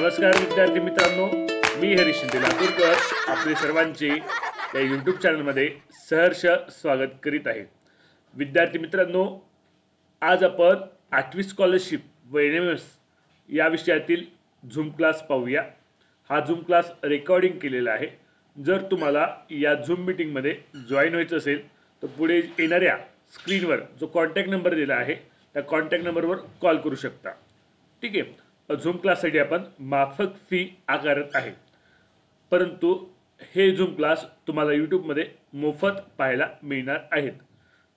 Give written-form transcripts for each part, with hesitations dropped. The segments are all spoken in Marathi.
नमस्कार विद्यार्थी मित्रांनो, मी हरीश शिंदे लातूरकर आपले सर्वांचे या यूट्यूब चॅनलमध्ये सहर्ष स्वागत करीत आहे. विद्यार्थी मित्रांनो, आज आपण 8वी स्कॉलरशिप व NMS या विषयातील झूम क्लास पाहूया. हा झूम क्लास रेकॉर्डिंग केलेला आहे. जर तुम्हाला या झूम मीटिंगमध्ये जॉईन व्हायचं असेल तर पुढे येणाऱ्या स्क्रीनवर जो कॉन्टॅक्ट नंबर दिला आहे त्या कॉन्टॅक्ट नंबरवर कॉल करू शकता. ठीक आहे. झूम क्लाससाठी आपण माफक फी आकारत आहे, परंतु हे झूम क्लास तुम्हाला यूट्यूबमध्ये मोफत पाहायला मिळणार आहेत.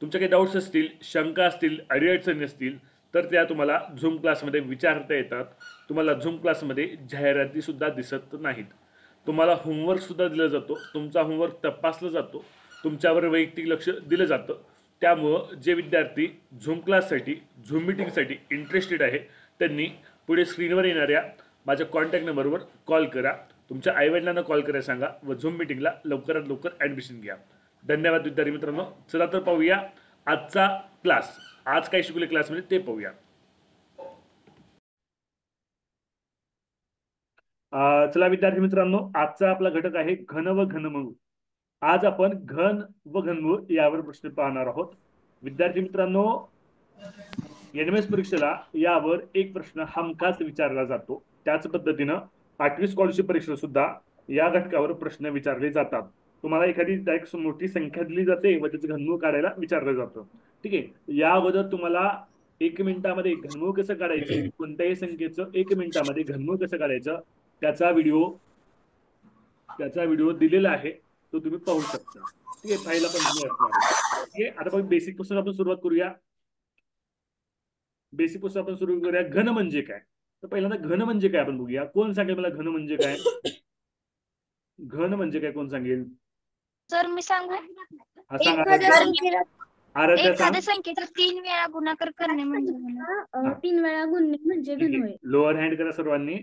तुमच्या काही डाऊट्स असतील, शंका असतील, अडीअडचणी असतील तर त्या तुम्हाला झूम क्लासमध्ये विचारता येतात. तुम्हाला झूम क्लासमध्ये जाहिराती सुद्धा दिसत नाहीत. तुम्हाला होमवर्क सुद्धा दिला जातो, तुमचा होमवर्क तपासला जातो, तुमच्यावर वैयक्तिक लक्ष दिलं जातं. त्यामुळं जे विद्यार्थी झूम क्लाससाठी, झूम मीटिंगसाठी इंटरेस्टेड आहे त्यांनी पुढे स्क्रीनवर येणाऱ्या माझ्या कॉन्टॅक्ट नंबरवर कॉल करा. तुमच्या आईवडिलांना कॉल करायला सांगा व झूम मीटिंगला लवकरात लवकर ॲडमिशन घ्या. धन्यवाद विद्यार्थी मित्रांनो. चला तर पाहूया आजचा क्लास. आज काय शिकवले क्लासमध्ये ते पाहूया. चला विद्यार्थी मित्रांनो, आजचा आपला घटक आहे घन व घनमू. आज आपण घन व घनमू यावर प्रश्न पाहणार आहोत. विद्यार्थी मित्रांनो, NMS परीक्षेला यावर एक प्रश्न हमखास विचारला जातो. त्याच पद्धतीनं 8वी स्कॉलरशिप परीक्षेला सुद्धा या घटकावर प्रश्न विचारले जातात. तुम्हाला एखादी मोठी संख्या दिली जाते व त्याचं घनमूळ काढायला विचारलं जातं. ठीक आहे. या अगोदर तुम्हाला 1 मिनिटामध्ये घनमूळ कसं काढायचं, कोणत्याही संख्येचं 1 मिनिटामध्ये घनमूळ कसं काढायचं त्याचा व्हिडिओ दिलेला आहे, तो तुम्ही पाहू शकता. ठीक आहे. पाहायला पण तुम्ही असणार. ठीक आहे. आता पण बेसिक पासून आपण सुरुवात करूया. बेसिक पासून आपण सुरू करूया. घन म्हणजे काय? तर पहिल्यांदा घन म्हणजे काय आपण बघूया. कोण सांगेल मला घन म्हणजे काय? घन म्हणजे काय कोण सांगेल? सर मी सांगू. एखाद्या संख्येचा 3 वेळा गुणाकार करणे म्हणजे 3 वेळा गुणणे म्हणजे घन होय. लोअर हँड करा सर्वांनी.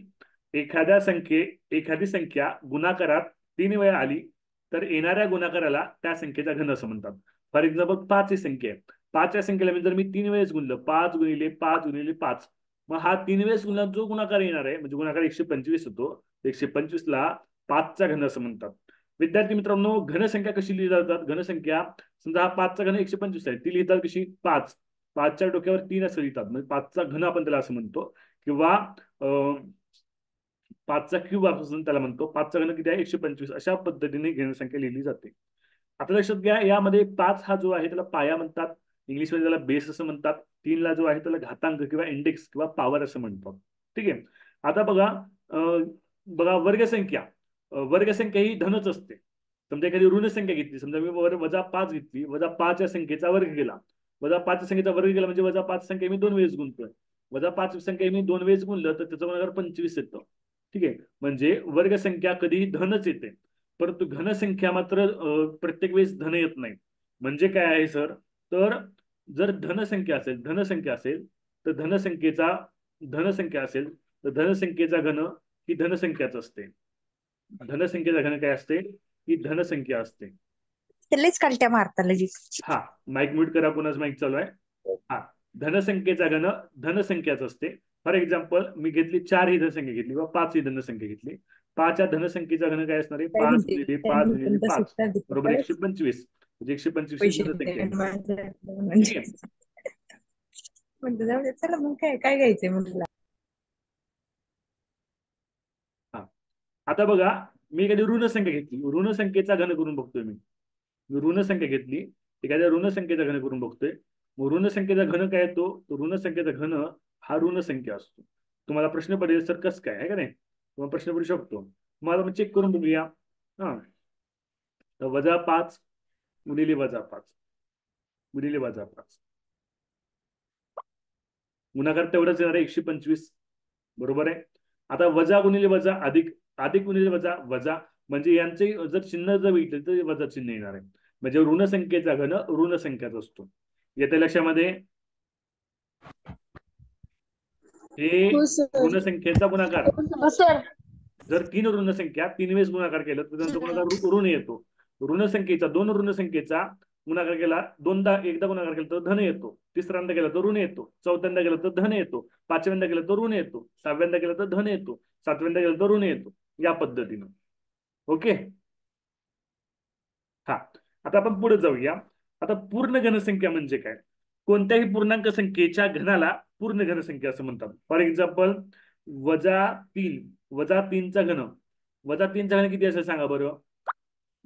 एखादी संख्या गुणाकारात 3 वेळा आली तर येणाऱ्या गुणाकाराला त्या संख्येचा घन असं म्हणतात. फॉर एक्झाम्पल 5 ही संख्या आहे. 5 या संख्येला जर मी 3 वेळेस गुणलं, 5 गुणिले 5 गुणिले 5, मग हा 3 वेळेस गुणला जो गुणाकार येणार आहे म्हणजे गुणाकार 125 होतो. 125 ला 5 चा घन असं म्हणतात. विद्यार्थी मित्रांनो, घनसंख्या कशी लिहिली जातात? घनसंख्या समजा हा 5 चा घन 125 आहे, ती लिहितात कशी? 5 च्या डोक्यावर 3 असं लिहितात, म्हणजे 5 चा घन आपण त्याला असं म्हणतो. किंवा 5 चा क्यूब आपण त्याला म्हणतो. 5 चा घन किती आहे? 125. अशा पद्धतीने घनसंख्या लिहिली जाते. आता लक्षात घ्या, यामध्ये 5 हा जो आहे त्याला पाया म्हणतात, इंग्लिशमध्ये त्याला बेस असं म्हणतात. 3 ला जो आहे त्याला घातांक किंवा इंडेक्स किंवा पॉवर असं म्हणतात. ठीक आहे. आता बघा वर्गसंख्या ही धनच असते. समजा एखादी ऋण संख्या घेतली, समजा मी -5 घेतली, -5 या संख्येचा वर्ग केला, -5 या संख्येचा वर्ग केला म्हणजे -5 संख्या मी 2 वेळेस गुणतोय. -5 संख्या मी 2 वेळेस गुणलं तर त्याचा गुणाकार 25 येतो. ठीक आहे. म्हणजे वर्गसंख्या कधीही धनच येते, परंतु घनसंख्या मात्र प्रत्येक वेळेस धन येत नाही. म्हणजे काय आहे सर? तर जर धनसंख्या असेल तर धनसंख्येचा घन ही धनसंख्याच असते. धनसंख्येचा घन काय असते? ही धनसंख्या असते. त्यालाच कलट्या मारता लगेच. हा, माईक म्यूट करा, कोणाच माईक चालू आहे. हा, धनसंख्येचा घन धनसंख्याच असते. फॉर एक्झाम्पल मी घेतली 4 ही धनसंख्या घेतली किंवा 5 ही धनसंख्या घेतली. 5 या धनसंख्येचा घन काय असणार आहे? 5 गुणिले 5 गुणिले 5 बरोबर 125. म्हणजे 125 चला मग काय घ्यायचंय म्हटलं. आता बघा, मी एखादी ऋण संख्या घेतली, ऋण संख्येचा घन करून बघतोय. मी ऋण संख्या घेतली, एखाद्या ऋण संख्येचा घन करून बघतोय. मग ऋण संख्येचा घन काय येतो? तो ऋण संख्येचा घन हा ऋण संख्या असतो. तुम्हाला प्रश्न पडेल सर कसं काय आहे का नाही? तुम्हाला प्रश्न पडू शकतो. मला चेक करून बघूया. हा, तर -5 गुणिले -5 गुणिले -5 गुणाकार तेवढाच येणार आहे 125. बरोबर आहे. आता वजा गुणिले वजा अधिक गुणिले वजा वजा, म्हणजे यांचे जर चिन्ह जर बघितले तर वजा चिन्ह येणार आहे. म्हणजे ऋण संख्येचा घन ऋण संख्याच असतो. येत्या लक्षामध्ये हे ऋण संख्येचा गुणाकार. जर 3 ऋण संख्या 3 वेळेस गुणाकार केलं तर त्यांचा गुणाकार ऋण येतो. ऋण संख्येचा 2 ऋण संख्येचा गुणाकार केला दोनदा, एकदा गुणाकार केला तर धन येतो, तिसऱ्यांदा केला तर ऋण येतो, चौथ्यांदा केला तर धन येतो, पाचव्यांदा केला तर ऋण येतो, सहाव्यांदा केला तर धन येतो, सातव्यांदा केला तर ऋण येतो, या पद्धतीनं. ओके. हा, आता आपण पुढे जाऊया. आता पूर्ण घनसंख्या म्हणजे काय? कोणत्याही पूर्णांक संख्येच्या घनाला पूर्ण घनसंख्या असं म्हणतात. फॉर एक्झाम्पल -3, -3चा घन, -3चा घन किती असेल सांगा बरं?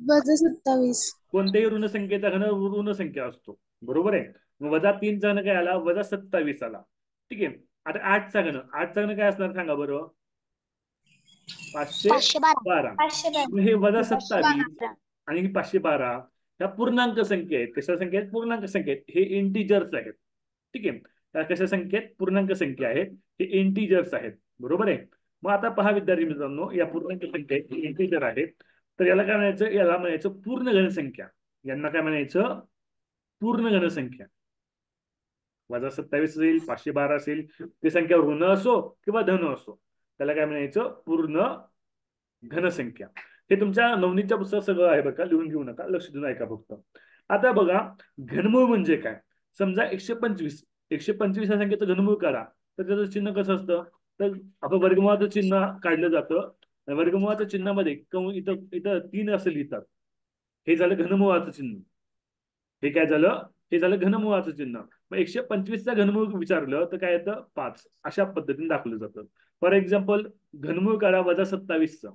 -27. कोणत्याही ऋण संख्येचा घन ऋण संख्या असतो, बरोबर आहे. मग -3चा घन काय आला? -27 आला. ठीक आहे. आता 8चा घन, 8चा घन काय असणार सांगा बरं? 512. मग हे -27 आणि ही 512 ह्या पूर्णांक संख्या आहेत. कशा संख्या आहेत? पूर्णांक संख्या आहेत. हे इंटिजर्स आहेत. ठीक आहे. त्या कशा संख्या आहेत? पूर्णांक संख्या आहेत. हे इंटिजर्स आहेत, बरोबर आहे. मग आता पहा विद्यार्थी मित्रांनो, या पूर्णांक संख्या आहेत, इंटिजर आहेत. तर याला काय म्हणायचं? याला म्हणायचं पूर्ण घनसंख्या. यांना काय म्हणायचं? पूर्ण घनसंख्या. -27 असेल, 512 असेल, ती संख्या ऋण असो किंवा धन असो, त्याला काय म्हणायचं? पूर्ण घनसंख्या. हे तुमच्या नवनीतच्या पुस्तकात सगळं आहे बघा, लिहून घेऊ नका, लक्ष देऊन ऐका फक्त. आता बघा, घनमूळ म्हणजे काय? समजा 125 या संख्येचं घनमूळ काढा, तर त्याचं चिन्ह कसं असतं? तर आपण वर्गमुळाचं चिन्ह काढलं जातं. वर्गमुळाच्या चिन्हामध्ये इथं इथं 3 असं लिहितात. हे झालं घनमुळाचं चिन्ह. हे काय झालं? हे झालं घनमुळाचं चिन्ह. मग 125चा घनमूळ विचारलं तर काय येतं? 5. अशा पद्धतीने दाखवलं जातं. फॉर एक्झाम्पल, घनमूळ काढा -27चं,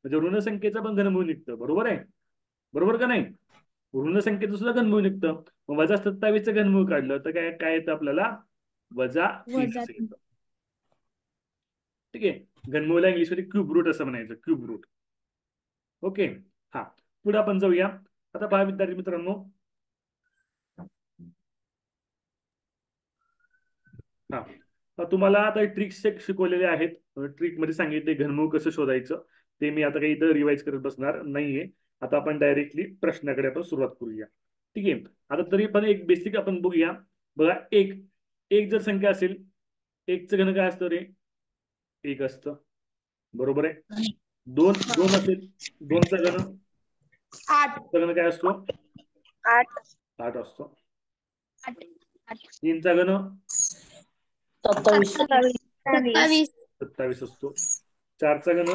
म्हणजे ऋण संख्येचं पण घनमूळ निघतं, बरोबर आहे? बरोबर का नाही? ऋण संख्येचं सुद्धा घनमूळ निघतं. मग -27चं घनमूळ काढलं तर काय काय येतं आपल्याला? -3 असं येतं. ठीक आहे. घनमूळला इंग्लिशमध्ये क्यूब रूट असं म्हणायचं, क्यूब रूट. ओके. हा, पुढे आपण जाऊया. आता पहा विद्यार्थी मित्रांनो, हा, तुम्हाला आता ट्रिक्स शिकवलेले आहेत. ट्रिक मध्ये सांगितले घनमूळ कसं शोधायचं. ते मी आता काही इथं रिवाइज करत बसणार नाहीये. आता आपण डायरेक्टली प्रश्नाकडे आपण सुरुवात करूया. ठीक आहे. आता तरी पण एक बेसिक आपण बघूया. बघा, एक एक जर संख्या असेल, एकचं घन काय असतं रे? 1 असतं, बरोबर आहे. 2 असेल, 2चा घन 8. घन काय असतो? 8 असतो. 3चा घन 27. 27 असतो. 4चा घन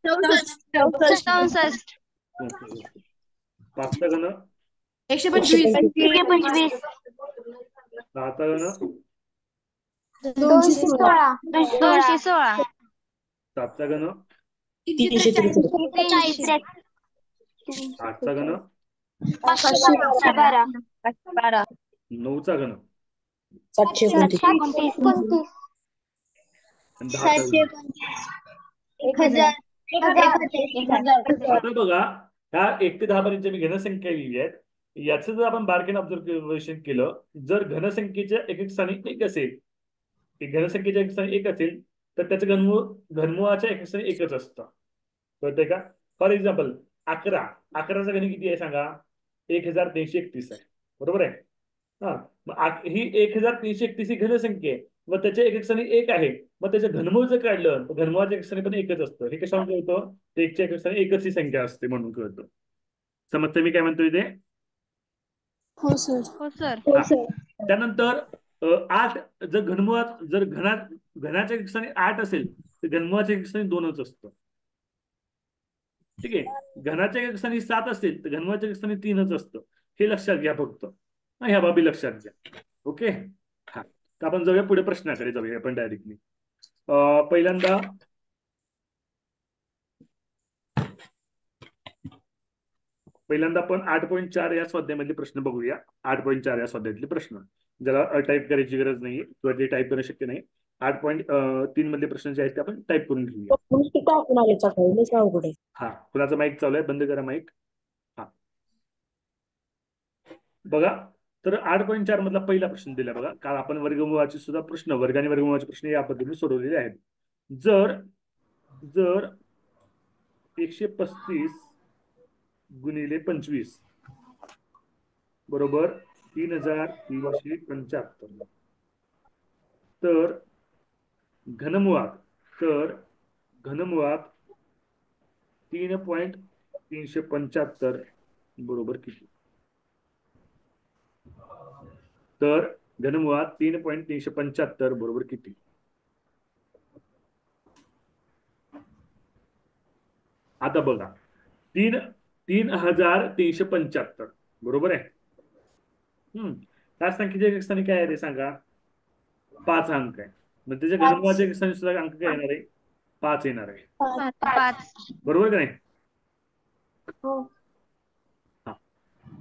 64. 5चा घन 125. 6चा घन 216. 216. 7चा घन 343. 8चा घन 512. 9चा घन 729. आणि 10चा घन. 1000. आता बघा, ह्या 1 ते 10 पर्यंत मी घनसंख्या लिहिली आहेत. याचं जर आपण बारकाईने ऑब्झर्वेशन केलं, जर घनसंख्येच्या एक स्थानी 1 असेल, घनसंख्येच्या एक स्थानी 1 असेल, तर त्याचं घनमुळाच्या एक स्थानी 1च असतं. कळतंय का? फॉर एक्झाम्पल 11चा घन किती आहे सांगा? 1331 आहे, बरोबर आहे. हा, मग ही 1331 ही घनसंख्या आहे. मग त्याच्या एक स्थानी 1 आहे. मग त्याचं घनमूळ जर काढलं तर घनमुळाच्या एक स्थानी पण 1च असतं. हे कशावर कळतं? 1च्या एक स्थानी 1च ही संख्या असते म्हणून कळतं. समजतं मी काय म्हणतोय ते? हो सर. हो सर. हा. त्यानंतर 8 जर घनमुळात जर घनाच्या एक स्थानी 8 असेल तर घनमुळाच्या एक स्थानी 2च असतं. ठीक आहे. घनाच्या एक स्थानी 7 असेल तर घनमुळाच्या एक स्थानी 3च असतं. हे लक्षात घ्या फक्त. ह्या बाबी लक्षात घ्या. ओके. हा, तर आपण जाऊया पुढे प्रश्नाकडे जाऊया आपण डायरेक्टली. पहिल्यांदा आपण 8.4 या स्वाध्यायामधले प्रश्न बघूया. 8.4 या स्वाध्यायातले प्रश्न, ज्याला टाईप करायची गरज नाही किंवा ते टाईप करणं शक्य नाही. 8.3 मधले प्रश्न जे आहेत ते आपण टाईप करून घेऊया. हा, कुणाचा माईक चालू आहे? बंद करा माईक. हा, बघा, तर 8.4 मधला पहिला प्रश्न दिला बघा. काल आपण वर्गमुळाचे सुद्धा प्रश्न, वर्ग आणि वर्गमुळाचे प्रश्न या पद्धतीने सोडवलेले आहेत. जर 135 गुणिले 25 बरोबर 3375, तर घनमुळात 3.375 बरोबर किती? तर घनमुळात 3.375 बरोबर किती? आता बघा 3,375 बरोबर आहे. त्या संख्येच्या एक स्थानी काय आहे ते सांगा. 5 अंक आहे. मग त्याच्या घनमुळाच्या एक स्थानी सुद्धा अंक काय येणार आहे? 5 येणार आहे. 5. बरोबर का नाही? हो. हा.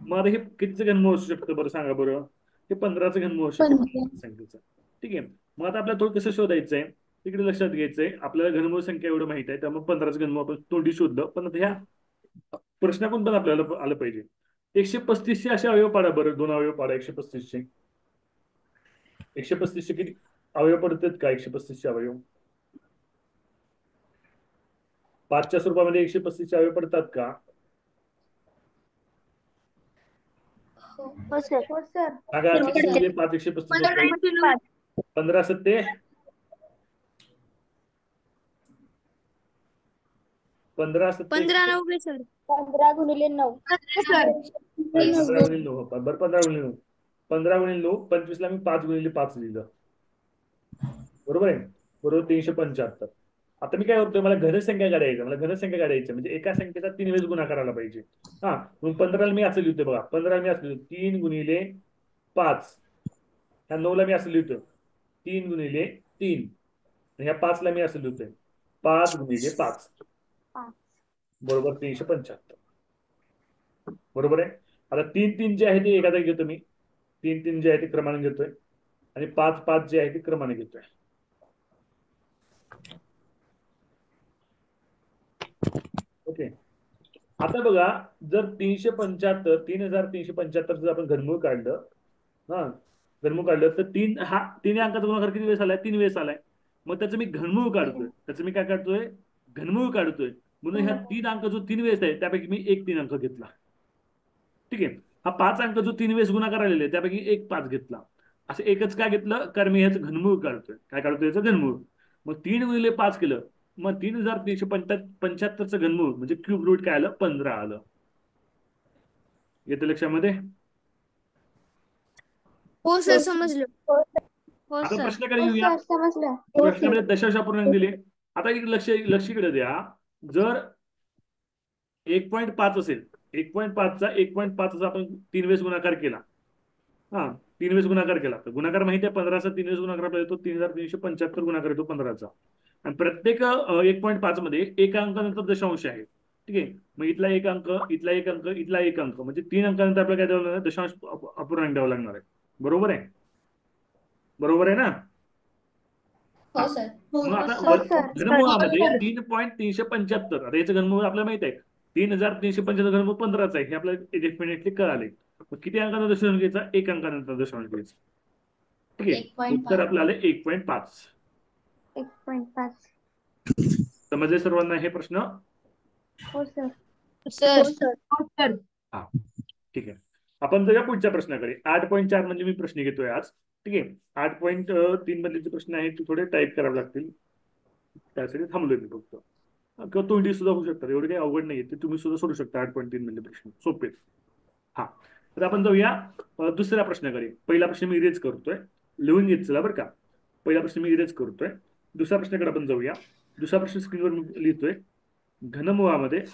मग आता हे कितीचं घनमूळ असू शकतं बरं सांगा बरं. हे 15चं घनमूळ असू शकतं संख्येचं. ठीक आहे. मग आता आपल्याला थोडं कसं शोधायचंय तिकडे लक्षात घ्यायचंय. आपल्याला घनमूळ संख्या एवढं माहित आहे त्यामुळे 15चं घनमूळ आपण तोंडी शोधलं. पण आता ह्या प्रश्नातून पण आपल्याला आलं पाहिजे. 135चे असे अवयव पाडा बरं. 2 अवयव पाडा 135चे. 135चे किती अवयव पडतात का? 135चे अवयव 5च्या स्वरूपामध्ये 135चे अवयव पडतात का? हो सर. हो सर. सांगा 5 135 15 सत्ते 15 सत्ते 15 सर. 15 गुणिले 9. 15 गुणिले 9 बरं 15 गुणिले 9 15 गुणिले 9 25 ला मी 5 गुणिले 5 लिहिलं. बरोबर आहे. बरोबर 375. आता मी काय करतोय मला घनसंख्या काढायचं. मला घनसंख्या काढायची म्हणजे एका संख्येचा 3 वेळेस गुणाकार आला पाहिजे. हा मग 15 मी असं लिहितोय बघा. 15 मी असं लिहितो 3 गुणिले 5. ह्या 9 ला मी असं लिहितोय 3 गुणिले 3. ह्या 5 ला मी असं लिहितोय 5 गुणिले 5 बरोबर 375. बरोबर आहे. आता 3 जे आहे ते एका जागी घेतो मी. 3 जे आहे ते क्रमाने घेतोय आणि 5 जे आहे ते क्रमाने घेतोय. ओके. आता बघा जर 3,375 जर आपण घनमूळ काढलं. हा घनमूळ काढलं तर 3 अंकाचा गुणाकार किती वेळेस आलाय? 3 वेळेस आलाय. मग त्याचं मी घनमूळ काढतोय. त्याचं मी काय काढतोय? घनमूळ काढतोय. म्हणून ह्या 3 अंक जो 3 वेळेस आहे त्यापैकी मी एक 3 अंक घेतला. ठीक आहे. हा 5 अंक जो 3 वेळेस गुणाकार आलेले आहे त्यापैकी एक 5 घेतला. असं एकच काय घेतलं? कारण मी ह्याचं घनमूळ काढतोय. काय काढतोय? याचं घनमूळ. मग 3 गुणिले 5 केलं. मग 3,375चं घनमूळ म्हणजे क्यूब रूट काय आलं? 15 आलं. येतं लक्षामध्ये? हो सर समजलं. हो आता सर. प्रश्नाकडे येऊया. समजलं. प्रश्नामध्ये दशांश अपूर्णांक दिले. आता एक लक्ष इकडे द्या. जर 1.5 असेल 1.5चा 1.5 आपण 3 वेळेस गुणाकार केला. हा 3 वेळेस गुणाकार केला तर गुणाकार माहिती आहे 15चा 3 वेळेस गुणाकार आपल्याला येतो 3,375 गुणाकार येतो 15चा. आणि प्रत्येक 1.5 मध्ये एका अंकानंतर दशांश आहे. ठीक आहे. मग इथला एक अंक इथला एक अंक इथला एक अंक म्हणजे 3 अंकानंतर आपल्याला काय द्यावं लागणार? दशांश अपूर्णांक द्यावं लागणार आहे. बरोबर आहे. बरोबर आहे ना? हो सर. मग आता घनमुळामध्ये 3.375 आता याचं घनमूळ आपल्याला माहित आहे 3,375 घनमूळ 15च आहे हे आपल्याला डेफिनेटली कळाले. मग किती अंकांना दशांश घ्यायचा? एक अंकानंतर दशांश घ्यायचा. ठीक आहे. उत्तर आपल्याला 1.5. 1.5. समजले सर्वांना हे प्रश्न? हो सर. सर. हा ठीक आहे. आपण जाऊया पुढच्या प्रश्नाकडे. 8.4 म्हणजे मी प्रश्न घेतोय आज. ठीक आहे. 8.3 मधले जे प्रश्न आहेत ते थोडे टाईप करावे लागतील. त्यासाठी थांबलोय मी फक्त. किंवा तोंडी सुद्धा होऊ शकतात. एवढे काही अवघड नाहीये ते तुम्ही सुद्धा सोडू शकता. 8.3 मधले प्रश्न सोपे. हा तर आपण जाऊया दुसऱ्या प्रश्नाकडे. पहिला प्रश्न मी इरेज करतोय. लिहून घेत चला बरं का. पहिला प्रश्न मी इरेज करतोय. दुसऱ्या प्रश्नाकडे आपण जाऊया. दुसरा प्रश्न स्क्रीनवर मी लिहितोय. घनमुळामध्ये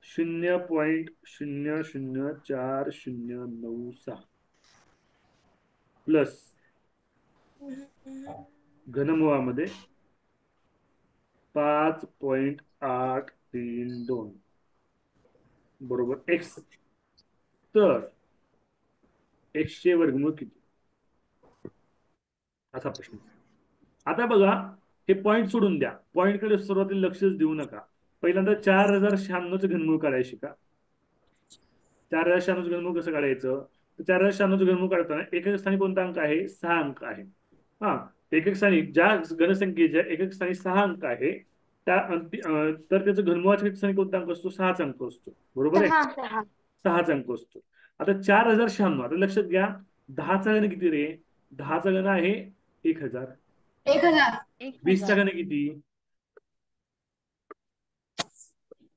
0.004096 प्लस घनमुळामध्ये 5.832 बरोबर एक्स. तर एक्सचे वर्गमूळ किती? असा प्रश्न. आता बघा हे पॉईंट सोडून द्या. पॉईंटकडे सुरुवातीला लक्षच देऊ नका. पहिल्यांदा 4,096चं घनमूळ काढायला शिका. 4,096चं घनमूळ कसं काढायचं? तर 4,096चं घनमूळ काढताना एकक स्थानी कोणता अंक आहे? 6 अंक आहे. हा एकक स्थानी ज्या घनसंख्येच्या एकक स्थानी 6 अंक आहे त्या तर त्याचं घनमुळाच्या स्थानी कोणता अंक असतो? 6च अंक असतो. बरोबर आहे. 6च अंक असतो. आता 4,096 आता लक्षात घ्या 10चा घन किती रे? 10चा घन आहे 1,000. 20चा घन किती?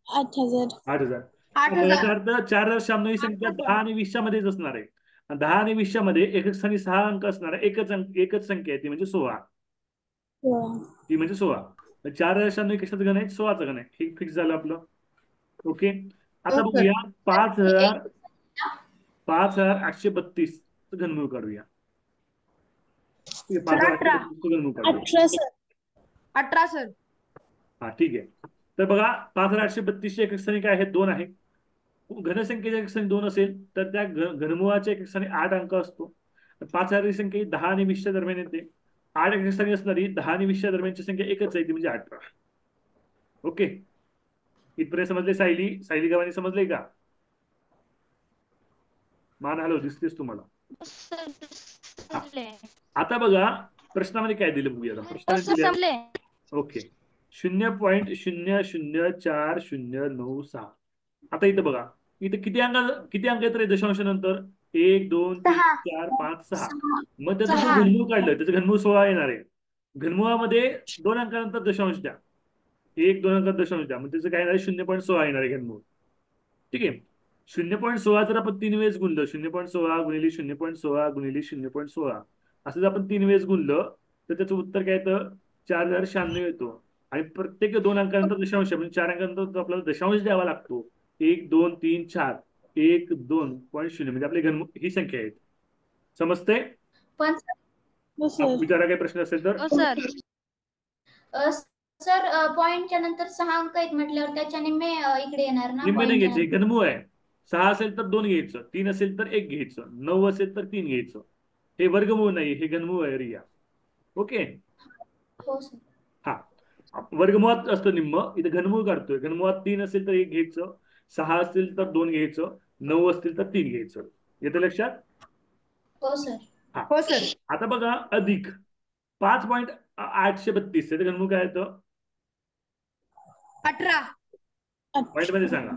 8,000. 8,000. याचा अर्थ 4096 ही संख्या 10 आणि 20च्या मध्येच असणार आहे. 10 आणि 20च्या मध्ये एकक स्थानी 6 अंक असणार आहे. एकच संख्या आहे ती म्हणजे 16. ती म्हणजे 16. 4096 कशाचं घन आहे? 16चं घन आहे. हे फिक्स झालं आपलं. ओके. आता बघूया 5832 घनमूळ काढूया. ठीक आहे, 5832 घनमूळ काढूया. 18 सर. हा ठीक आहे. तर बघा 5832 एकक स्थानी काय आहे? 2 आहे. घनसंख्येच्या एकक स्थानी 2 असेल तर त्या घनमुळाच्या एकक स्थानी 8 अंक असतो. 5000 ही संख्या 10 आणि 20च्या दरम्यान येते. 8 एकक स्थानी असणारी 10 आणि 20च्या दरम्यानची संख्या एकच आहे ती म्हणजे 18. ओके. इथपर्यंत समजले? सायली गव्हाणे समजले का? मान हॅलो दिसतेस तुम्हाला. आता बघा प्रश्नामध्ये काय दिलं बघूया. प्रश्नामध्ये दिले ओके 0.004096. आता इथं बघा इथं किती अंक येत रे दशांशानंतर? 1 2 3 4 5 6. मग त्याचं जे घनमूळ काढलं त्याचं घनमूळ 16 येणार आहे. घनमुळामध्ये 2 अंकानंतर दशांश द्या. 1 2 अंकात दशांश द्या. मग त्याचं काय येणार आहे? 0.16 येणार आहे घनमूळ. ठीक आहे. 0.16 जर आपण 3 वेळेस गुणलं 0.16 गुणिले 0.16 गुणिले 0.16 असं जर आपण 3 वेळेस गुणलं तर त्याचं उत्तर काय येतं? 4096 येतो. आणि प्रत्येक 2 अंकानंतर दशांश म्हणजे 4 अंकानंतर आपल्याला दशांश द्यावा लागतो. 1 2 3 4 1 2.0 म्हणजे आपली घनमूळ ही संख्या आहे. समजते? पण विचारा काही प्रश्न असेल तर. सर. सर पॉइंटच्या नंतर 6 अंक आहेत म्हटल्यावर त्याच्या निम्मे इकडे येणार ना? निम्मे नाही point च्या घ्यायचे. घनमूळ आहे. 6 असेल तर 2 घ्यायचं. 3 असेल तर 1 घ्यायचं. 9 असेल तर 3 घ्यायचं. हे वर्गमूळ नाही, हे घनमूळ आहे रिया. ओके. नंतर. हो सर. हा वर्गमुळात असतं निम्म. इथे घनमूळ काढतोय. घनमुळात 3 असेल तर 1 घ्यायचं. 6 असतील तर 2 घ्यायचं. 9 असतील तर 3 घ्यायचं. येतं लक्षात? हो सर. हा हो सर. आता बघा अधिक 5.832 त्याचं घनमूळ काय येतं? 18. पॉईंट मध्ये सांगा.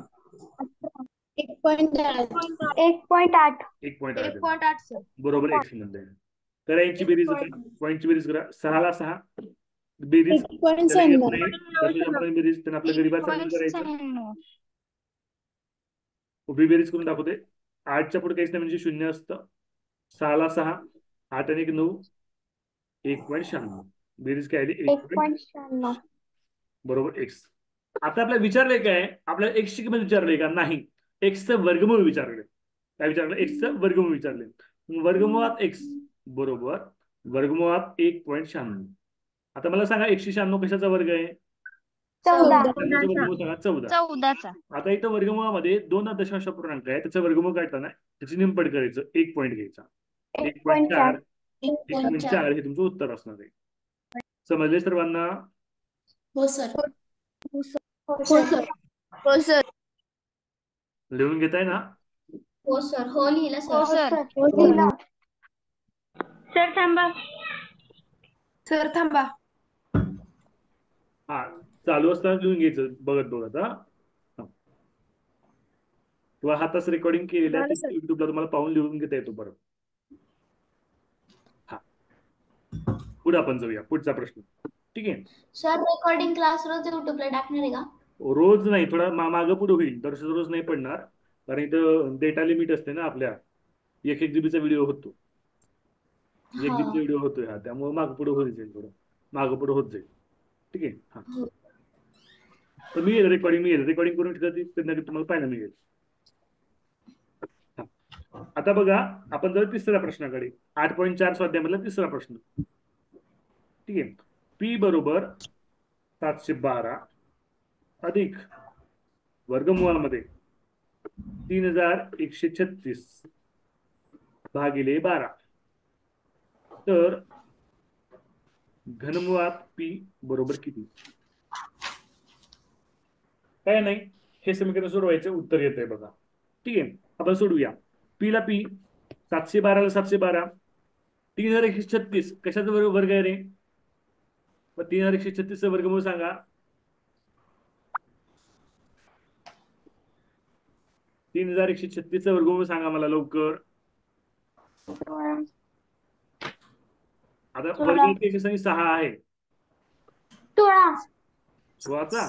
1.8. 1.8 सर. बरोबर. 100 मध्ये करा यांची बेरीज. पॉईंटची बेरीज करा. 6 ला 6 बेरीज त्याला येत नाही. दशांशापर्यंत बेरीज त्यांना आपल्या गरीबात करायचं. उभी बेरीज करून दाखवते. 8च्या पुढे काहीच नाही म्हणजे 0 असतं. 6 ला 6 8 आणि 1 9 1.96 बेरीज काय आली? 1.96 बरोबर एक्स. आता आपल्याला विचारलंय काय? आपल्याला एक्स ची किंमत विचारलंय का? नाही. एक्सचं वर्गमूळ विचारले. काय विचारलं? एक्सचं वर्गमूळ विचारले. वर्गमुळात एक्स बरोबर वर्गमुळात 1.96. आता मला सांगा 196 कशाचा वर्ग आहे? 14. वर्गमूळ सांगा. 14. आता इथं वर्गमुळामध्ये 2 दशांश पूर्णांक आहे. त्याचं वर्गमूळ काढताना त्याची निमपट करायचं. 1 पॉईंट घ्यायचा. 1.4 1.4 हे तुमचं उत्तर असणार आहे. समजले सर्वांना? हो सर. हो सर. लिहून घेताय ना? हो सर. हो लिहिलं हो सर. सर. सर थांबा. हा चालू असताना लिहून घ्यायचं बघत. हा किंवा हाताच रेकॉर्डिंग केलेल्या युट्यूबला तुम्हाला पाहून लिहून घेता येतो परत. हा पुढे आपण जाऊया. पुढचा प्रश्न. ठीक आहे. सर रेकॉर्डिंग क्लास रोज युट्यूबला टाकणार आहे का? रोज नाही, थोडा मागं पुढे होईल. रोज नाही पडणार कारण इथं डेटा लिमिट असते ना आपल्या. 1 GB चा व्हिडिओ होतो. 1 GB चा व्हिडिओ होतोय. हा त्यामुळे मागं पुढे होत जाईल. थोडं मागं पुढे होत जाईल. ठीक आहे. हा तर मी रेकॉर्डिंग करून ठेवते. तुम्हाला पाहायला मिळेल. आता बघा आपण जर तिसऱ्या प्रश्नाकडे 8.4 स्वाध्यायामधला तिसरा प्रश्न. ठीक आहे. पी बरोबर 712 अधिक वर्गमुळामध्ये 3136 भागिले 12 तर घनमुळात पी बरोबर किती? काय नाही, हे समीकरण सोडवायचं उत्तर येत आहे बघा. ठीक आहे. आपण सोडूया. पी ला पी 712 ला 712 3136 कशाचा वर्ग आहे रे? मग 3136 वर्गमूळ सांगा. 3136 वर्गमूळ सांगा मला लवकर. आता वर्ग 6 आहे. 16 16चा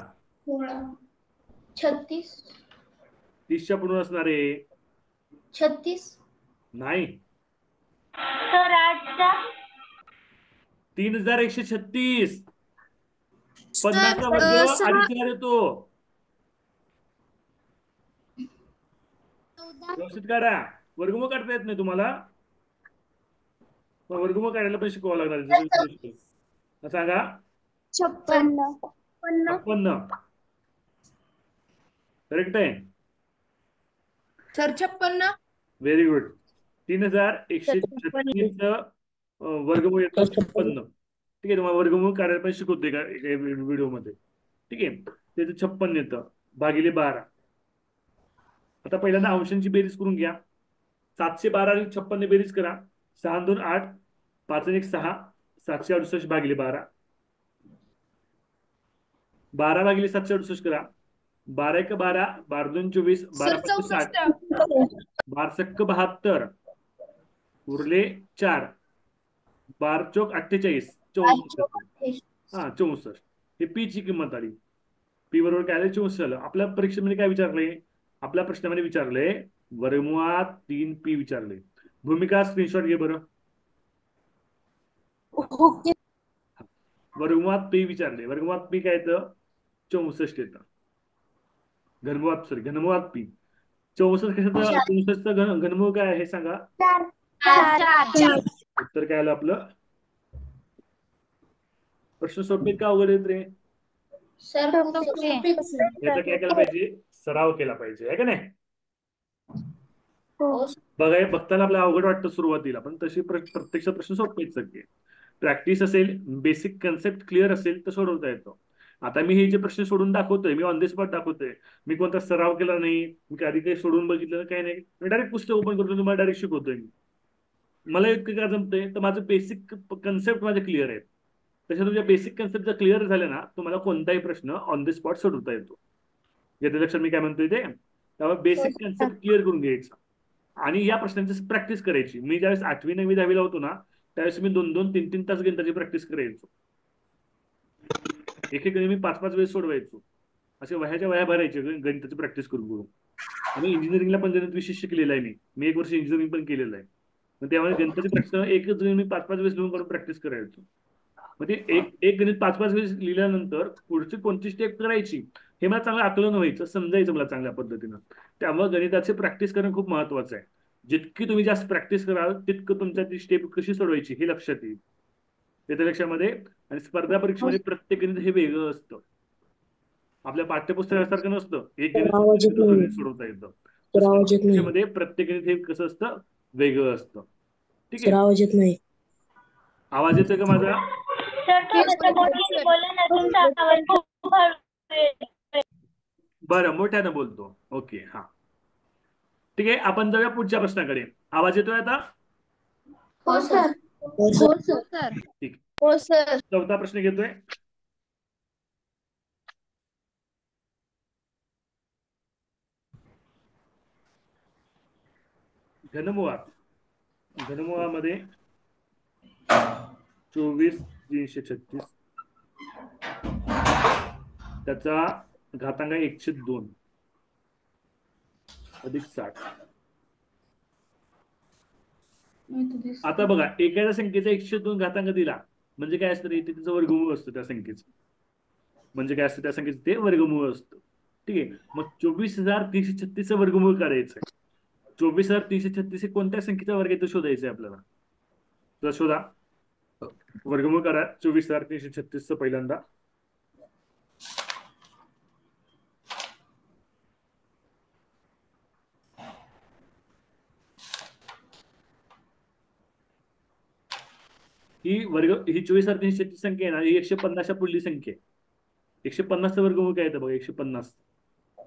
36 30च्या पुढून असणार आहे 36. नाही. सर 8चा 3136. 50चा वर्ग 2.5 येतो. व्यवस्थित काढा. वर्गमूळ काढता येत नाही तुम्हाला? वर्गमूळ काढायला पण शिकवावं लागणार जसं सांगा. 56. करेक्ट आहे. सर 56. Very good. 3136 वर्गमूळ येतो 56. ठीक आहे. तुम्हाला वर्गमूळ काढायला पण शिकवते का व्हिडिओ मध्ये. ठीक आहे. त्याचं 56 येतं भागिले 12. आता पहिल्यांदा अंशांची बेरीज करून घ्या. 712 आणि 56 बेरीज करा. 6 2 8, 5 1 6, 768 भागिले 12. 12 भागिले 768 करा. 12 1 12, 12 2 24, 12 सर 5 60, 64. 12 सक्क 72, उरले 4, 12 चौक 48, 64. हा 64. हे पी ची किंमत आली. पी बरोबर काय आलं? 64 झालं. आपल्या परीक्षेमध्ये काय विचारलंय? आपल्या प्रश्नामध्ये विचारलंय वर्गमुळात 3p विचारले. भूमिका स्क्रीनशॉट घे बरं. वर्गमुळात p विचारले. वर्गमुळात p काय येतं? 64 येतं. घनमुळात p 64 कशाचं? 64चं घनमूळ काय आहे सांगा. उत्तर काय आलं आपलं? प्रश्न सोपे का अवघड येत रे? सर याचा काय केला पाहिजे? सराव केला पाहिजे आहे का नाही? बघताना आपल्याला अवघड वाटतं सुरुवातीला, पण तशी प्रत्यक्ष प्रश्न सोपे आहेत सगळे. प्रॅक्टिस असेल, बेसिक कन्सेप्ट क्लिअर असेल तर सोडवता येतो. आता मी हे जे प्रश्न सोडून दाखवतोय, मी ऑन द स्पॉट दाखवतोय. मी कोणता सराव केला नाही, मी कधी काही सोडून बघितलं काही नाही. मी डायरेक्ट पुस्तक ओपन करतो, तुम्हाला डायरेक्ट शिकवतोय. मला इतकं का जमतंय तर माझं बेसिक कन्सेप्ट माझे क्लिअर आहेत. तशा तुमच्या बेसिक कन्सेप्ट जर क्लिअर झाले ना, तुम्हाला कोणताही प्रश्न ऑन द स्पॉट सोडवता येतो. याच्या लक्षात मी काय म्हणतोय ते. त्यामुळे बेसिक कन्सेप्ट क्लिअर करून घ्यायचा आणि या प्रश्नांची प्रॅक्टिस करायची. मी ज्यावेळेस 8वी 9वी 10वीला होतो ना, त्यावेळेस मी 2-2, 3-3 तास गणिताची प्रॅक्टिस करायचो. एक गणित मी 5-5 वेळेस सोडवायचो. असे वह्याच्या वह्या भरायचे गणिताची प्रॅक्टिस करून. आणि इंजिनिअरिंगला पण गणित विषय शिकलेला आहे मी 1 वर्ष इंजिनिअरिंग पण केलेलं आहे. मग त्यामुळे गणिताची प्रॅक्टिस एकच मी 5-5 वेळेस लिहून करून प्रॅक्टिस करायचो. मग ते एक गणित 5-5 वेळेस लिहिल्यानंतर पुढची कोणती स्टेप करायची हे मला चांगलं आकलन व्हायचं, समजायचं मला चांगल्या पद्धतीनं. त्यामुळे गणिताची प्रॅक्टिस करणं खूप महत्वाचं आहे. जितकी तुम्ही जास्त प्रॅक्टिस कराल तितकं तुमच्या ती स्टेप कशी सोडवायची हे लक्षात येईल. त्याच्या लक्षामध्ये. आणि स्पर्धा परीक्षेमध्ये प्रत्येक गणित हे वेगळं असतं. आपल्या पाठ्यपुस्तकासारखं नसतं. एक गणित सोडवता येतं. परीक्षेमध्ये प्रत्येक गणित हे कसं असतं? वेगळं असतं. ठीक आहे. आवाज येत नाही. आवाज येतोय का माझा? बरं, मोठ्यानं बोलतो. ओके, हा ठीक आहे. आपण जाऊया पुढच्या प्रश्नाकडे. आवाज येतोय आता? हो सर. हो सर. ठीक. हो सर. चौथा प्रश्न घेतोय. घनमुळामध्ये 24,336 त्याचा घातांक 102 अधिक 60. आता बघा, एखाद्या संख्येचा 102 घातांक दिला म्हणजे काय असतं? इथे त्याचं वर्गमूळ असतं त्या संख्येचं. म्हणजे काय असतं? त्या संख्येचं ते वर्गमूळ असतं. ठीक आहे. मग 24,336 वर्गमूळ काढायचं आहे. 24,336 कोणत्या संख्येचा वर्ग येतो शोधायचं आहे आपल्याला. तर शोधा. वर्गमूळ करा 24,336 पहिल्यांदा. ही 24,336 संख्या आहे ना, ही 150च्या पुढली संख्या आहे. 150चा वर्गमूळ काय येतं बघा?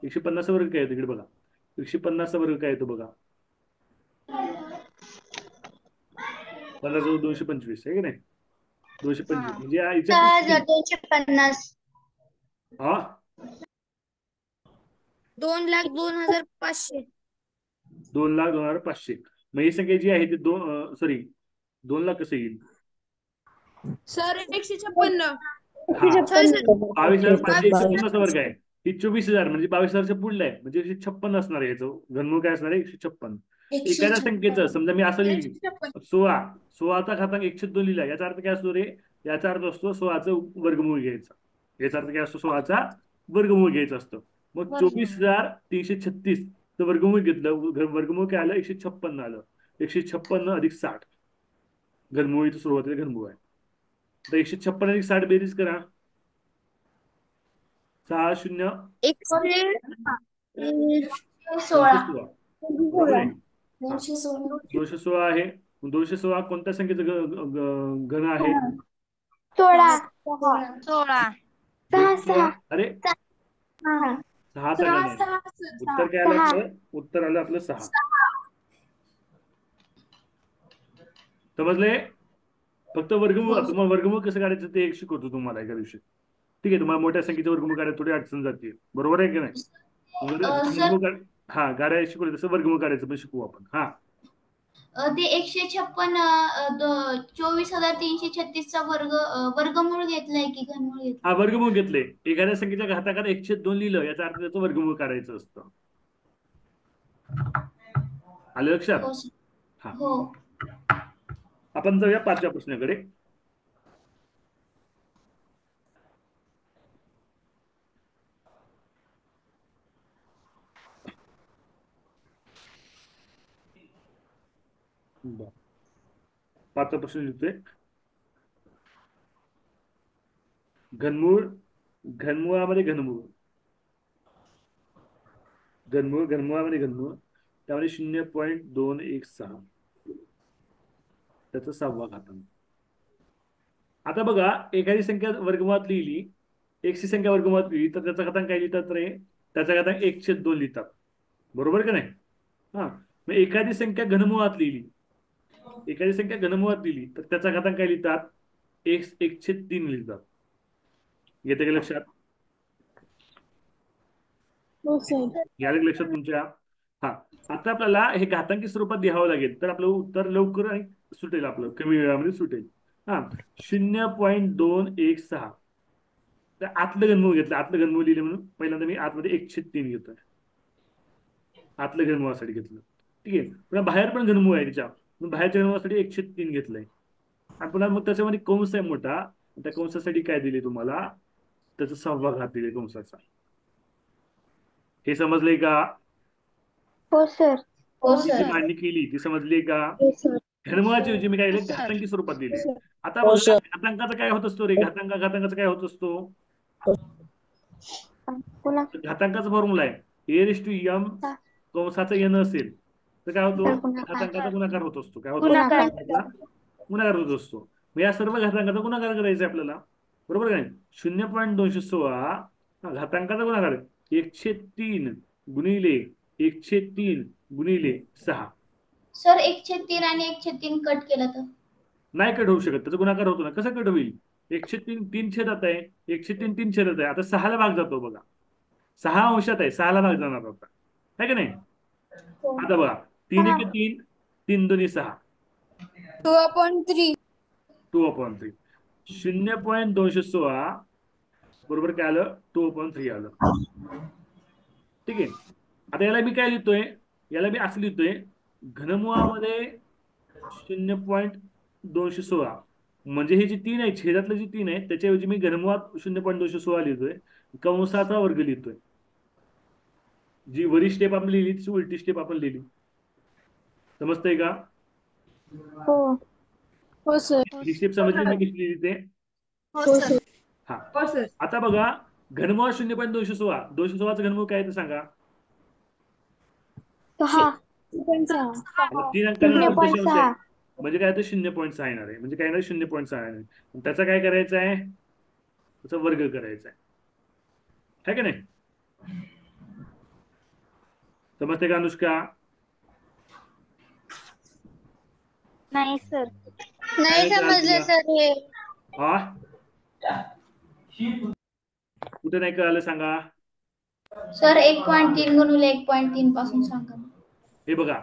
150चा वर्ग काय येतो? इकडे बघा. 150चा वर्ग काय येतो बघा? 225 आहे की नाही? 225 म्हणजे 250. हा 2,02,500. 2,02,500. मग ही संख्या जी आहे ती 2 लाख कसं येईल? सर 156. हा 22,500 156 वर्ग आहे. ही 24,000 म्हणजे 22,000च्या पुढलं आहे, म्हणजे 156 असणार आहे याचं घनमूळ. काय असणार आहे? 156. एखाद्या संख्येचं समजा मी असं लिहिली 16, 16चा घातांक 102 लिहिला, याचा अर्थ काय असतो रे? याचा अर्थ असतो 16चं वर्गमूळ घ्यायचं. याचा अर्थ काय असतो? 16चा वर्गमूळ घ्यायचं असतं. मग 24,336 वर्गमूळ घेतलं, वर्गमूळ काय आलं? 156 आलं. 156 अधिक 60 घनमूळ, इथं सुरुवातीला घनमूळ आहे. तर 156 अधिक 60 बेरीज करा. 6 0 एकशे 16 216. बरोबर आहे. 216 216 आहे. 216 कोणत्या संख्येचं घन आहे? 16 16 216. अरे, 6 6चा घन आहे. उत्तर काय आलं आपलं? उत्तर आलं आपलं 6. समजले? फक्त वर्गमूळ. तुम्हाला वर्गमूळ कसं काढायचं ते एक शिकवतो तुम्हाला एका दिवशी. ठीक आहे, तुम्हाला मोठ्या संख्येचं वर्गमूळ काढायला थोडी अडचण जाते, बरोबर आहे की नाही? सर हा, गाड्या शिकवलं तसं वर्गमूळ काढायचं पण शिकवू आपण. हा, ते 156 24,336चा वर्गमूळ घेतलाय की घनमूळ घेतलाय? हा, वर्गमूळ घेतले. एखाद्या संख्येच्या घाताकात 102 लिहिलं, याचा अर्थ त्याचं वर्गमूळ काढायचं असतं. आलं लक्षात? हो सर. हा, हो आपण जाऊया 5व्या प्रश्नाकडे. बरं. 5वा प्रश्न लिहितोय. घनमूळ घनमुळामध्ये घनमूळ घनमुळामध्ये घनमूळ, त्यामध्ये 0.216 त्याचा 6वा घातांक. आता बघा, एखादी संख्या वर्गमूळात लिहिली, एकशे संख्या वर्गमूळात लिहिली, तर त्याचा घातांक काय लिहितात रे? त्याचा घातांक 1/2 लिहितात, बरोबर का नाही? हा, मग एखादी संख्या घनमुळात लिहिली, तर त्याचा घातांक काय लिहितात? 1/3 लिहितात. येते का लक्षात? याला लक्षात तुमच्या? हा, आता आपल्याला हे घातांकी स्वरूपात लिहावं लागेल, तर आपलं उत्तर लवकर आणि सुटेल, आपलं कमी वेळामध्ये सुटेल. हा, 0.216. तर आतलं घनमूळ घेतलं, आतलं घनमूळ लिहिले म्हणून पहिल्यांदा मी आतमध्ये 1/3 घेतोय. आतलं घनमुळासाठी घेतलं, ठीक आहे. पुन्हा बाहेर पण घनमूळ आहे त्याच्या, बाहेरच्या घनमुळासाठी 1/3 घेतलंय. आणि पुन्हा मग त्याच्यामध्ये कंस आहे मोठा, त्या कंसासाठी काय दिले तुम्हाला? त्याचा 6वा घात दिले कंसाचा. हे समजलंय का? हो सर. हो जी सर. मांडणी केली ती समजली का? घनमुळाची ऐवजी मी काय केलं? घातांकी स्वरूपात दिले. आता हो बघा, सर. घातांकाचा काय होत असतो रे? घातांकाचा काय होत असतो? घातांकाचा फॉर्म्युला आहे a/m कंसाचा n असेल तर काय होतो? घातांकाचा गुणाकार होत असतो. काय होतो? गुणाकार होत असतो. मग या सर्व घातांकाचा गुणाकार करायचा आपल्याला, बरोबर काय? 0.216 घातांकाचा गुणाकार 103 गुणिले 103 गुणिले 6. सर 1/3 आणि 1/3 कट केलं तर? नाही कट होऊ शकत, त्याचा गुणाकार होतो ना. कसं कट होईल? 103 3 छेदात आहे, 103 3 छेदात आहे. आता 6ला भाग जातो बघा, 6 अंशात आहे, 6ला भाग जाणार होता, आहे का नाही? हो. आता बघा, 3 1 3, 3 2 6, 2/3. 2/3. 0.216 बरोबर काय आलं? 2/3 आलं. ठीक आहे. आता याला मी काय लिहितोय? याला मी असं लिहितोय, घनमुळामध्ये 0.216 म्हणजे हे जे 3 आहे, छेदातलं जे 3 आहे त्याच्याऐवजी मी घनमुळात 0.216 लिहितोय, कंसाचा वर्ग लिहितोय. जी वरी स्टेप आपण लिहिली ती उलटी स्टेप आपण लिहिली. समजतंय का? हो. हो सर. ही स्टेप समजली मी कशी लिहिली ते? हो सर. हा, हो सर. आता बघा, घनमुळ 0.216, 216चं घनमुळ काय ते सांगा? 6. 3 अंकांना दशांश आहे, म्हणजे काय? तर 0.6 येणार आहे. म्हणजे काय येणार? 0.6 येणार आहे. त्याचा काय करायचं आहे? त्याचा वर्ग करायचा आहे का नाही? समजते का अनुष्का? नाही सर. नाही समजलं सर हे. हा, कुठे नाही कळालं सांगा? सर 1.3 गुणिले 1.3 पासून सांगा. हे बघा,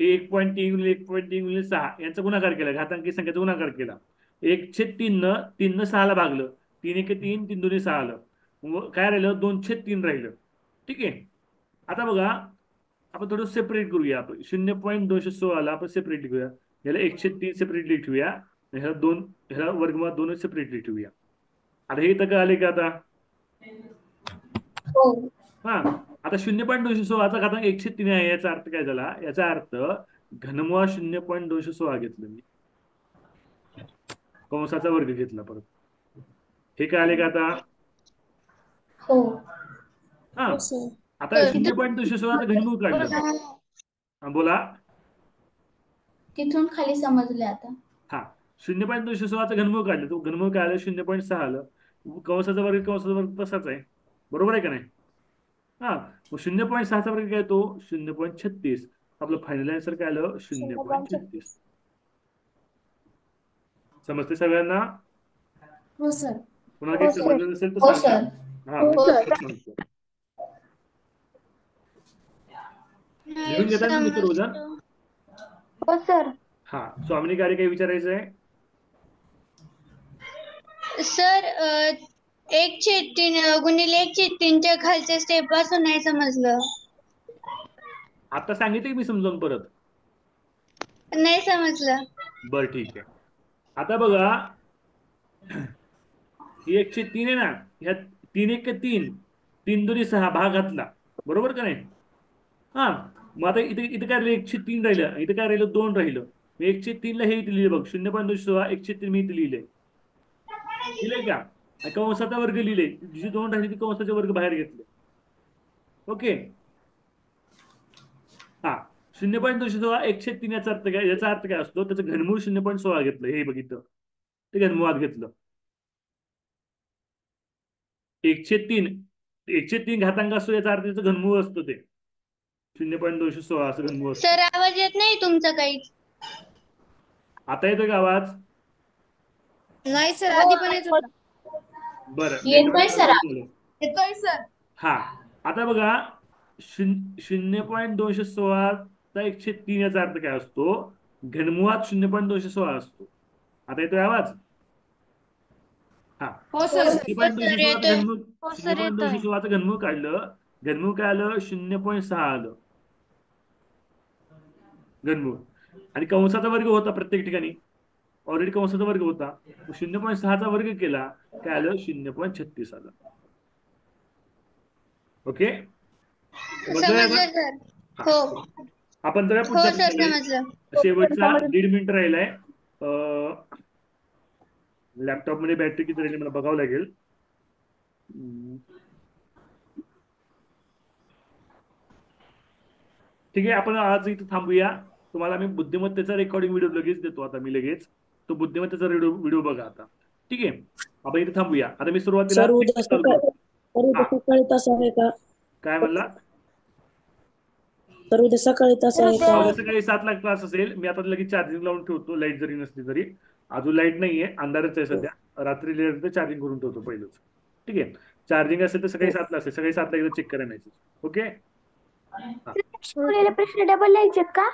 1.3 गुणिले 1.3 गुणिले 6 यांचा गुणाकार केला, घातांकी संख्येचा गुणाकार केला. 1/3 न 3 न 6ला भागलं, 3 1 3, 3 2 6 आलं. काय राहिलं 2/3 राहिलं. ठीक आहे. आता बघा आपण थोडं सेपरेट करूया. आपण 0.216 आपण सेपरेट घेऊया. ह्याला 1/3 सेपरेटली ठेवूया. ह्याला वर्गमुळात 2 सेपरेटली ठेवूया. आता हे तर कळाले का आता? हो. हा. आता 0.216चा घातांक 1/3 आहे. याचा अर्थ काय झाला? याचा अर्थ घनमुळात 0.216 घेतलं मी, कंसाचा वर्ग घेतला परत. हे कळाले का आता? हो. हा. हो सर. आता 0.216चं घनमूळ काढलं. हा, बोला. तिथून खाली समजले आता. हा. 0.216चं घनमूळ काढलं. तो घनमूळ काय आलं? 0.6 आलं. कंसाचा वर्ग तसाच आहे. बरोबर आहे का नाही? हा. मग 0.6चा वर्ग काय तो? 0.36. आपलं फायनल आन्सर काय आलं? 0.36. समजते सगळ्यांना? हो सर. कुणाला काही समजलं नसेल तर हो सांगा. सर. हा, हो मी सर. सांगतो. लिहून घेताय तुम्ही सर्वजण? हो सर. हा. स्वामिनी कार्य काही विचारायचं आहे? सर 1/3 गुणिले 1/3च्या खालच्या स्टेप पासून नाही समजलं. आता सांगितलं की मी समजावून परत. नाही समजलं. बरं ठीक आहे. आता बघा ही 1/3 आहे ना, ह्या 3 1 3, 3 2 6 भाग घातला. बरोबर का नाही? हा. मग आता इथे इथे काय राहिलं? 1/3 राहिलं. इथे काय राहिलं? 2 राहिलं. 1/3 ला हे इथे लिहिले बघ. 0.216 1/3 मी इथे लिहिले. लिहिलंय का? आणि कंसाचा वर्ग लिहिले. जी 2 राहिली ती कंसाचे वर्ग बाहेर घेतले. ओके. हा. 0.216 1/3 याचा अर्थ काय? याचा अर्थ काय असतो? त्याचं घनमूळ 0.16 घेतलं. हे बघितलं ते घनमुळात घेतलं. 1/3 1/3 घातांक असतो, याचा अर्थ त्याचं घनमूळ असतं ते 0.216 असं घनमूळ असतं. सर आवाज येत नाही तुमचा काहीच. आता येतोय का आवाज? नाही सर आधी पण येत होता. बरं. येतोय सर. येतोय सर. हा. आता बघा 0.216चा 1/3 याचा अर्थ काय असतो? घनमुळात 0.216 असतो. आता येतोय आवाज? हा. हो सर. 0.216चं घनमूळ हो सर येतोय. 0.216चं घनमूळ काढलं. घनमूळ काय आलं? 0.6 आलं घनमूळ. आणि कंसाचा वर्ग होता प्रत्येक ठिकाणी. ऑलरेडी कंसाचा वर्ग होता. 0.6चा वर्ग केला काय आलं? 0.36 आलं. ओके. समजलं सर. हा. हो. आपण जरा हो पुढच्या सर प्रश्नाकडे. समजलं. शेवटचा 1.5 मिनिट राहिलाय. लॅपटॉप मध्ये बॅटरी किती राहिली मला बघावं लागेल. ठीक आहे. आपण आज इथे थांबूया. तुम्हाला मी बुद्धिमत्तेचा रेकॉर्डिंग व्हिडिओ लगेच देतो. आता मी लगेच तो बुद्धिमत्तेचा व्हिडिओ बघा आता. ठीक आहे. आपण इथे थांबूया. आता मी सुरुवातीला सर उद्या चालू करतो. हा. सकाळी तास आहे का? काय म्हणला? सर उद्या सकाळी तास आहे का? उद्या सकाळी 7 ला क्लास असेल. मी आता लगेच चार्जिंग लावून ठेवतो, लाईट जरी नसली तरी. अजून लाईट नाहीये, अंधारच आहे सध्या. रात्री लेट चार्जिंग करून ठेवतो पहिलंच. ठीक आहे. चार्जिंग असेल तर सकाळी 7 ला असेल. सकाळी 7 ला एकदा चेक करा मेसेज. ओके. प्रश्न डबल लिहायचेत का?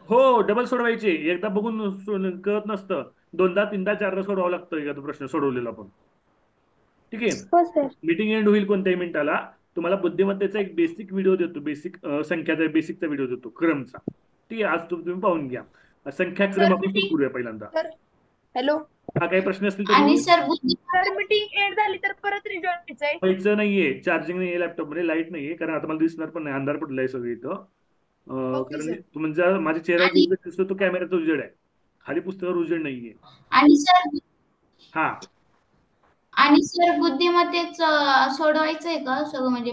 हो, डबल सोडवायचे. एकदा बघून कळत नसतं. 2दा 3दा 4दा सोडवावं लागतं एखादा प्रश्न सोडवलेला पण. ठीक आहे. हो सर. मीटिंग एंड होईल कोणत्याही मिनिटाला. तुम्हाला बुद्धिमत्तेचा एक बेसिक व्हिडिओ देतो. संख्याचा बेसिकचा व्हिडिओ देतो क्रमचा. ठीक आहे. आज तुम्ही पाहून घ्या. संख्या क्रम आपण सुरू करूया पहिल्यांदा. हॅलो. हा, काही प्रश्न असतील आणि तर सर सर मीटिंग एंड झाली तर परत रिजॉईन व्हायचंय. व्हायचं नाहीये. चार्जिंग नाहीये लॅपटॉप मध्ये, लाईट नाहीये. कारण आता मला दिसणार पण नाही, अंधार पडलाय सगळं इथं. कारण म्हणजे माझ्या चेहऱ्यावर आणि- उजेड दिसतो तो कॅमेराचा उजेड आहे. खाली पुस्तकावर उजेड नाहीये. आणि सर हा. बुद्धिमत्तेच सोडवायचंय का सगळं म्हणजे